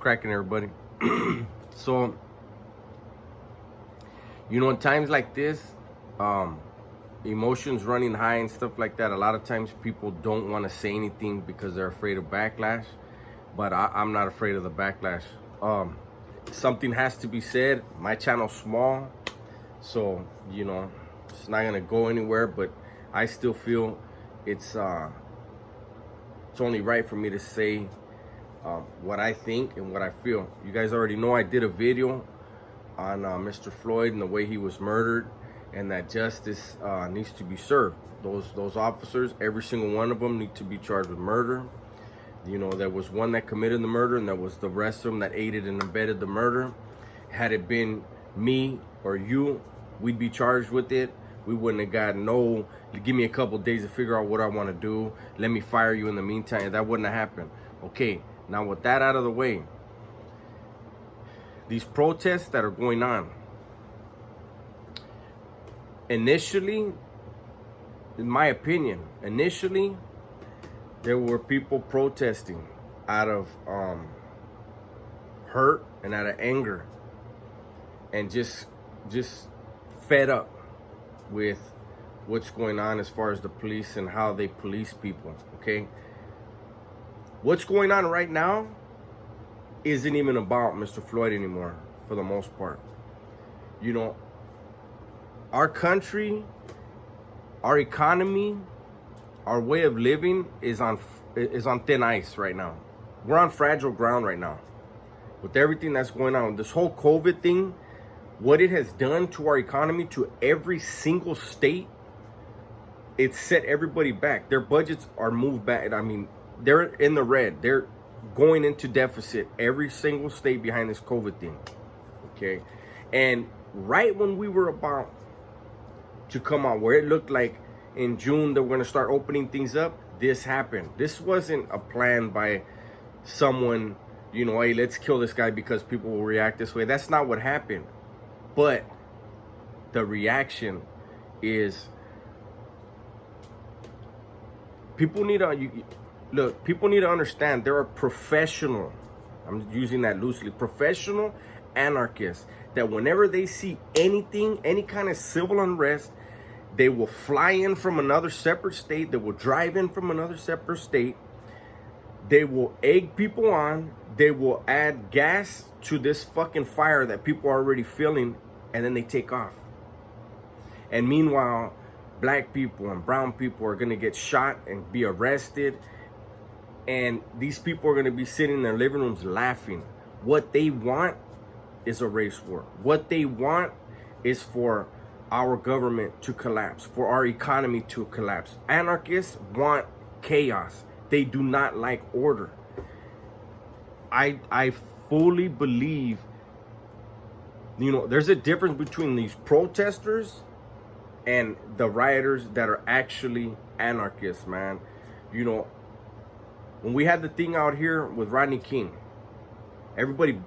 cracking, everybody? So, in times like this, emotions running high and stuff like that, a lot of times people don't want to say anything because they're afraid of backlash. But I'm not afraid of the backlash. Something has to be said. My channel's small, so it's not gonna go anywhere. But I still feel it's only right for me to say what I think and what I feel. You guys already know I did a video on Mr. Floyd and the way he was murdered, and that justice needs to be served. Those officers, every single one of them, need to be charged with murder. There was one that committed the murder, and there was the rest of them that aided and abetted the murder. Had it been me or you, we'd be charged with it. We wouldn't have gotten no, give me a couple days to figure out what I want to do. Let me fire you in the meantime. That wouldn't have happened. Okay, now with that out of the way, these protests that are going on, initially, in my opinion, there were people protesting out of hurt and out of anger and just fed up with what's going on as far as the police and how they police people. Okay, what's going on right now isn't even about Mr. Floyd anymore, for the most part. Our country, our economy, our way of living is on thin ice right now. We're on fragile ground right now with everything that's going on. This whole COVID thing, what it has done to our economy, to every single state, it's set everybody back. Their budgets are moved back. I mean, they're in the red. They're going into deficit, every single state, behind this COVID thing. Okay, and right when we were about to come out, where it looked like in June that we're gonna start opening things up, this happened. This wasn't a plan by someone, hey, let's kill this guy because people will react this way. That's not what happened. But the reaction is, people need to understand there are professional, I'm using that loosely, professional anarchists that whenever they see anything, any kind of civil unrest, they will fly in from another separate state. They will drive in from another separate state. They will egg people on. They will add gas to this fucking fire that people are already feeling, and then they take off. And meanwhile, black people and brown people are going to get shot and be arrested. And these people are going to be sitting in their living rooms laughing. What they want is a race war. What they want is for our government to collapse, for our economy to collapse. Anarchists want chaos. They do not like order. I fully believe, there's a difference between these protesters and the rioters that are actually anarchists, man. When we had the thing out here with Rodney King, everybody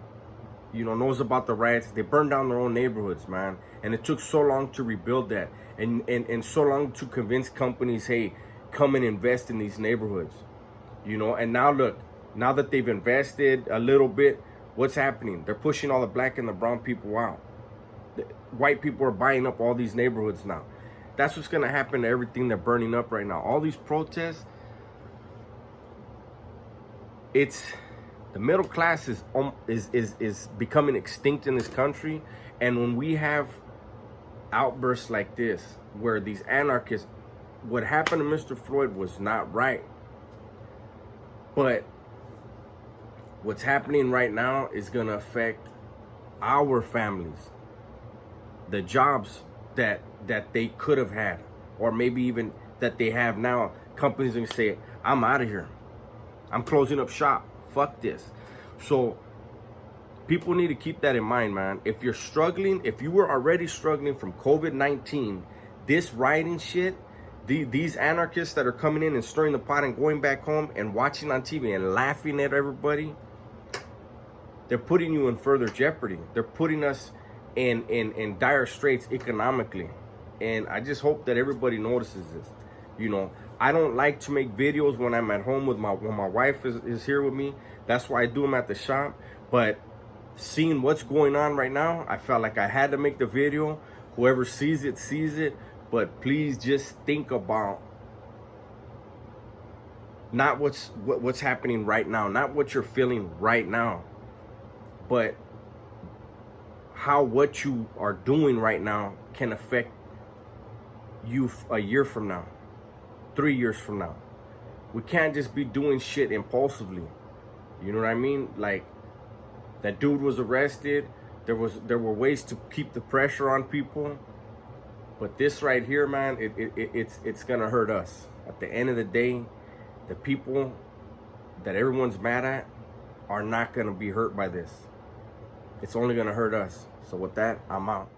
knows about the riots. They burned down their own neighborhoods, man. And it took so long to rebuild that. And so long to convince companies, hey, come and invest in these neighborhoods. And now look, now that they've invested a little bit, what's happening? They're pushing all the black and the brown people out. The white people are buying up all these neighborhoods now. That's what's going to happen to everything they're burning up right now. All these protests, the middle class is becoming extinct in this country. And when we have outbursts like this, where these anarchists, what happened to Mr. Floyd was not right. But what's happening right now is going to affect our families, the jobs that they could have had, or maybe even that they have now. Companies are going to say, I'm out of here. I'm closing up shop. Fuck this. So people need to keep that in mind, man. If you're struggling, if you were already struggling from COVID-19, this rioting shit, these anarchists that are coming in and stirring the pot and going back home and watching on TV and laughing at everybody, they're putting you in further jeopardy. They're putting us in dire straits economically. And I just hope that everybody notices this. You know, I don't like to make videos when I'm at home with when my wife is here with me. That's why I do them at the shop. But seeing what's going on right now, I felt like I had to make the video. Whoever sees it, sees it. But please just think about not what's happening right now, not what you're feeling right now, but how what you are doing right now can affect you a year from now, 3 years from now. We can't just be doing shit impulsively. You know what I mean? Like, that dude was arrested. There were ways to keep the pressure on people. But this right here, man, it's gonna hurt us. At the end of the day, the people that everyone's mad at are not gonna be hurt by this. It's only gonna hurt us. So with that, I'm out.